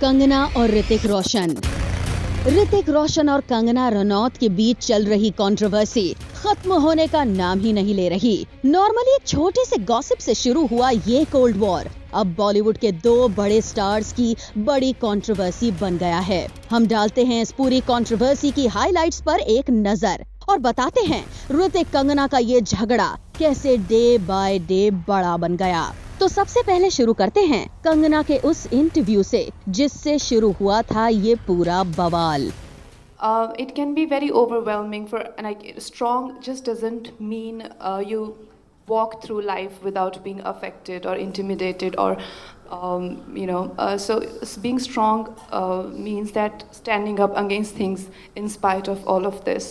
कंगना और ऋतिक रोशन। ऋतिक रोशन और कंगना रनौत के बीच चल रही कंट्रोवर्सी खत्म होने का नाम ही नहीं ले रही। नॉर्मली एक छोटे से गॉसिप से शुरू हुआ ये कोल्ड वॉर अब बॉलीवुड के दो बड़े स्टार्स की बड़ी कंट्रोवर्सी बन गया है। हम डालते हैं इस पूरी कंट्रोवर्सी की हाइलाइट्स पर एक नजर और बताते हैं ऋतिक कंगना का ये झगड़ा कैसे डे बाय डे बड़ा बन गया। तो सबसे पहले शुरू करते हैं कंगना के उस इंटरव्यू से जिससे शुरू हुआ था ये पूरा बवाल। It can be very overwhelming for like strong just doesn't mean you walk through life without being affected or intimidated or so being strong means that standing up against things in spite of all of this.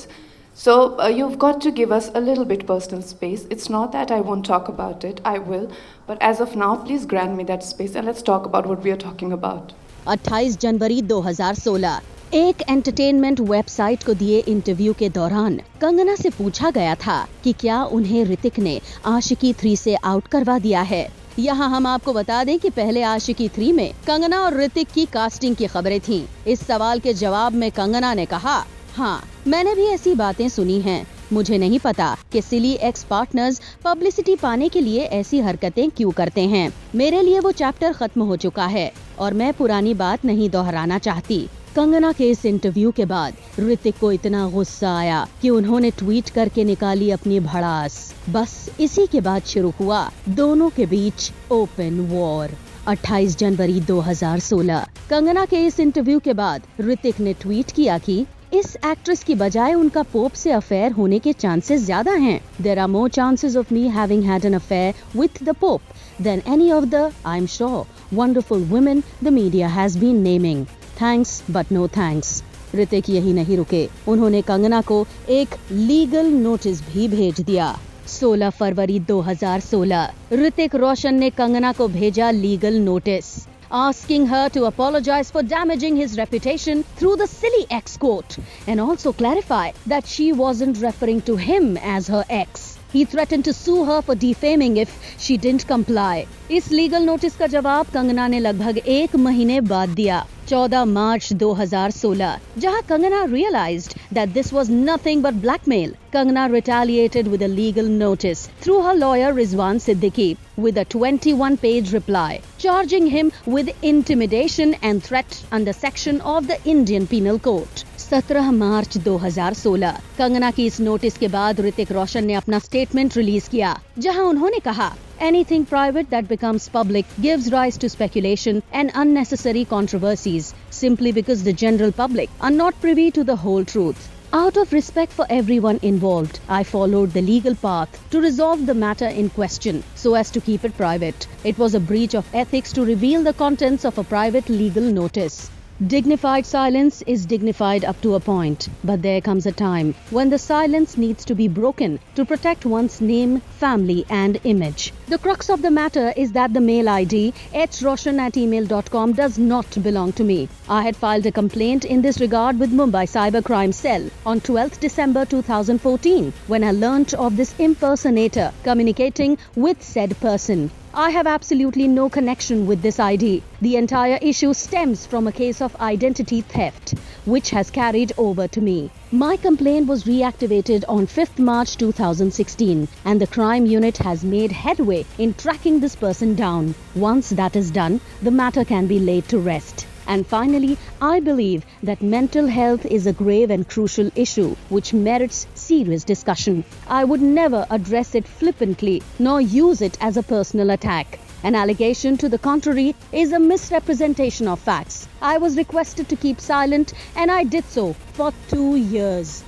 So you've got to give us a little bit personal space. It's not that I won't talk about it, I will, but as of now please grant me that space and let's talk about what we are talking about. 28 जनवरी 2016 एक entertainment website को दिए interview के दौरान कंगना से पूछा गया था कि क्या उन्हें ऋतिक ने आशिकी 3 से आउट करवा दिया है। यहाँ हम आपको बता दें कि पहले आशिकी 3 में कंगना और ऋतिक की कास्टिंग की खबरें थीं। इस सवाल के जवाब में कंगना ने कहा, हाँ मैंने भी ऐसी बातें सुनी हैं। मुझे नहीं पता कि सिली एक्स पार्टनर्स पब्लिसिटी पाने के लिए ऐसी हरकतें क्यों करते हैं। मेरे लिए वो चैप्टर खत्म हो चुका है और मैं पुरानी बात नहीं दोहराना चाहती। कंगना के इस इंटरव्यू के बाद ऋतिक को इतना गुस्सा आया कि उन्होंने ट्वीट करके निकाली अपनी भड़ास। बस इसी के बाद शुरू हुआ दोनों के बीच ओपन वॉर। 28 जनवरी 2016 कंगना के इस इंटरव्यू के बाद ऋतिक ने ट्वीट किया कि इस एक्ट्रेस की बजाय उनका पोप से अफेयर होने के चांसेस ज्यादा हैं। There are more chances of me having had an affair with the Pope than any of the, I'm sure, wonderful women the media has been naming. Thanks but no thanks. Hrithik यही नहीं रुके, उन्होंने कंगना को एक legal notice भी भेज दिया। 16 फरवरी 2016 ऋतिक रोशन ने कंगना को भेजा legal notice asking her to apologize for damaging his reputation through the silly ex quote and also clarify that she wasn't referring to him as her ex. He threatened to sue her for defaming if she didn't comply. इस legal notice का जवाब कंगना ने लगभग 1 महीने बाद दिया, 14 मार्च 2016, जहां Kangana realized that this was nothing but blackmail. Kangana retaliated with a legal notice through her lawyer Rizwan Siddiqui with a 21-page reply, charging him with intimidation and threat under section of the Indian Penal Code. 17 मार्च 2016 कंगना की इस notice के बाद ऋतिक रोशन ने अपना statement release किया, जहां उन्होंने कहा, Anything private that becomes public gives rise to speculation and unnecessary controversies simply because the general public are not privy to the whole truth. Out of respect for everyone involved, I followed the legal path to resolve the matter in question so as to keep it private. It was a breach of ethics to reveal the contents of a private legal notice. Dignified silence is dignified up to a point, but there comes a time when the silence needs to be broken to protect one's name, family and image. The crux of the matter is that the mail ID hroshan@email.com does not belong to me. I had filed a complaint in this regard with Mumbai Cybercrime Cell on 12th December 2014 when I learnt of this impersonator communicating with said person. I have absolutely no connection with this ID. The entire issue stems from a case of identity theft, which has carried over to me. My complaint was reactivated on 5th March 2016 and the crime unit has made headway in tracking this person down. Once that is done, the matter can be laid to rest. And finally, I believe that mental health is a grave and crucial issue which merits serious discussion. I would never address it flippantly nor use it as a personal attack. An allegation to the contrary is a misrepresentation of facts. I was requested to keep silent and I did so for 2 years.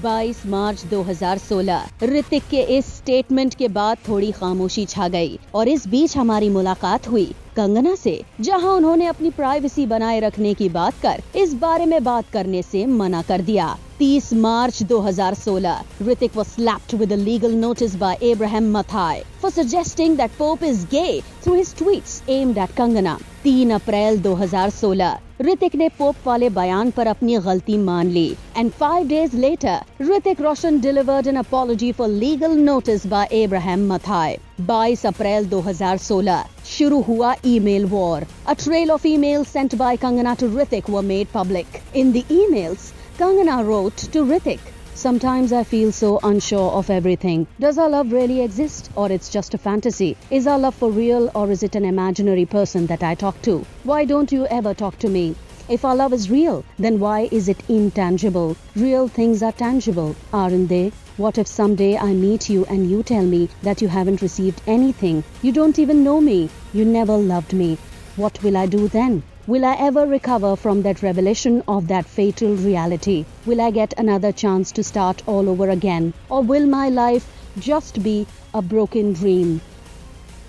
22 मार्च 2016 ऋतिक के इस statement के बाद थोड़ी खामोशी छा गई और इस बीच हमारी मुलाकात हुई कंगना से, जहां उन्होंने अपनी प्राइवेसी बनाए रखने की बात कर इस बारे में बात करने से मना कर दिया। 30 मार्च 2016 Hrithik was slapped with a legal notice by Abraham Mathai for suggesting that Pope is gay through his tweets aimed at Kangana. 3 अप्रैल 2016 ऋतिक ने पोप वाले बयान पर अपनी गलती मान ली and 5 days later Hrithik Roshan delivered an apology for legal notice by Abraham Mathai. 22 अप्रैल 2016 शुरू हुआ email war. A trail of emails sent by Kangana to Hrithik were made public. In the emails, Kangana wrote to Hrithik, "Sometimes I feel so unsure of everything. Does our love really exist, or it's just a fantasy? Is our love for real, or is it an imaginary person that I talk to? Why don't you ever talk to me? If our love is real, then why is it intangible? Real things are tangible, aren't they? What if someday I meet you and you tell me that you haven't received anything? You don't even know me. You never loved me. What will I do then? Will I ever recover from that revelation of that fatal reality? Will I get another chance to start all over again? Or will my life just be a broken dream?"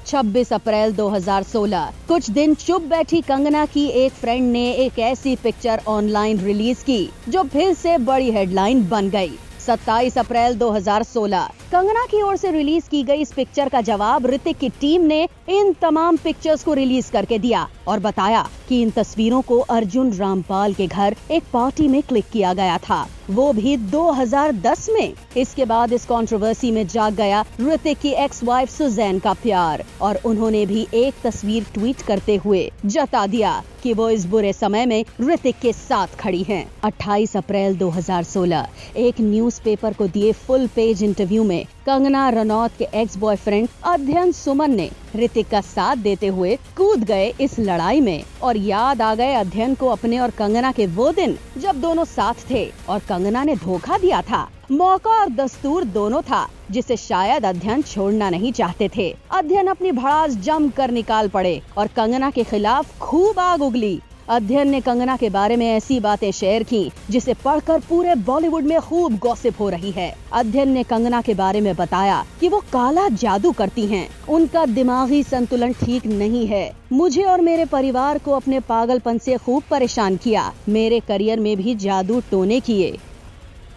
26 अप्रैल 2016 कुछ दिन चुप बैठी कंगना की एक friend ने एक ऐसी picture online release की जो फिर से बड़ी हेडलाइन बन गई। 27 अप्रैल 2016 कंगना की ओर से रिलीज की गई इस पिक्चर का जवाब ऋतिक की टीम ने इन तमाम पिक्चर्स को रिलीज करके दिया और बताया कि इन तस्वीरों को अर्जुन रामपाल के घर एक पार्टी में क्लिक किया गया था, वो भी 2010 में। इसके बाद इस कंट्रोवर्सी में जाग गया ऋतिक की एक्स वाइफ सुजैन का प्यार और उन्होंने भी एक तस्वीर ट्वीट करते हुए जता दिया कि वो इस बुरे समय में ऋतिक के साथ खड़ी हैं। 28 अप्रैल 2016 एक न्यूज़पेपर को दिए फुल पेज इंटरव्यू में कंगना रनौत के एक्स बॉयफ्रेंड अध्ययन सुमन ने ऋतिक का साथ देते हुए कूद गए इस लड़ाई में और याद आ गए अध्ययन को अपने और कंगना के वो दिन जब दोनों साथ थे और कंगना ने धोखा दिया था। मौका और दस्तूर दोनों था जिसे शायद अध्ययन छोड़ना नहीं चाहते थे। अध्ययन अपनी भड़ास जम कर निकाल पड़े और कंगना के खिलाफ खूब आग उगली। अध्ययन ने कंगना के बारे में ऐसी बातें शेयर की जिसे पढ़कर पूरे बॉलीवुड में खूब गॉसिप हो रही है। अध्ययन ने कंगना के बारे में बताया कि वो काला जादू करती हैं, उनका दिमागी संतुलन ठीक नहीं है, मुझे और मेरे परिवार को अपने पागलपन से खूब परेशान किया, मेरे करियर में भी जादू टोने किए।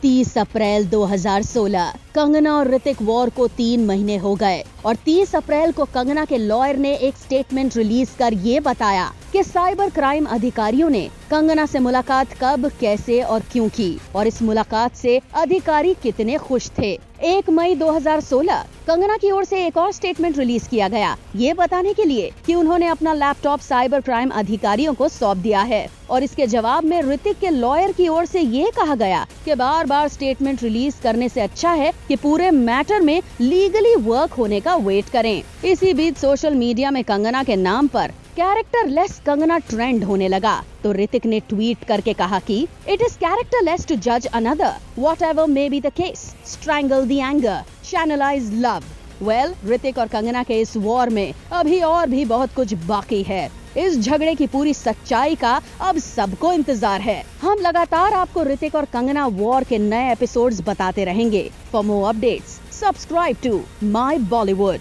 30 अप्रैल 2016 कंगना और ऋतिक वॉर को 3 महीने हो गए और 30 अप्रैल को कंगना के लॉयर ने एक स्टेटमेंट रिलीज कर ये बताया कि साइबर क्राइम अधिकारियों ने कंगना से मुलाकात कब, कैसे और क्यों की और इस मुलाकात से अधिकारी कितने खुश थे। 1 मई 2016 कंगना की ओर से एक और स्टेटमेंट रिलीज किया गया ये बताने के लिए कि उन्होंने अपना लैपटॉप साइबर क्राइम अधिकारियों को सौंप दिया है और इसके जवाब में ऋतिक के लॉयर की ओर से ये कहा गया कि बार बार स्टेटमेंट रिलीज करने से अच्छा है कि पूरे मैटर में लीगली वर्क होने का वेट करें। इसी बीच सोशल मीडिया में कंगना के नाम पर कैरेक्टरलेस कंगना ट्रेंड होने लगा तो ऋतिक ने ट्वीट करके कहा कि इट इज कैरेक्टरलेस टू जज another, whatever may be the case, strangle the anger, channelise love. Well, Hrithik और कंगना के इस वॉर में अभी और भी बहुत कुछ बाकी है। इस झगड़े की पूरी सच्चाई का अब सबको इंतजार है। हम लगातार आपको ऋतिक और कंगना वॉर के नए एपिसोड्स बताते रहेंगे। For more updates, subscribe to my Bollywood.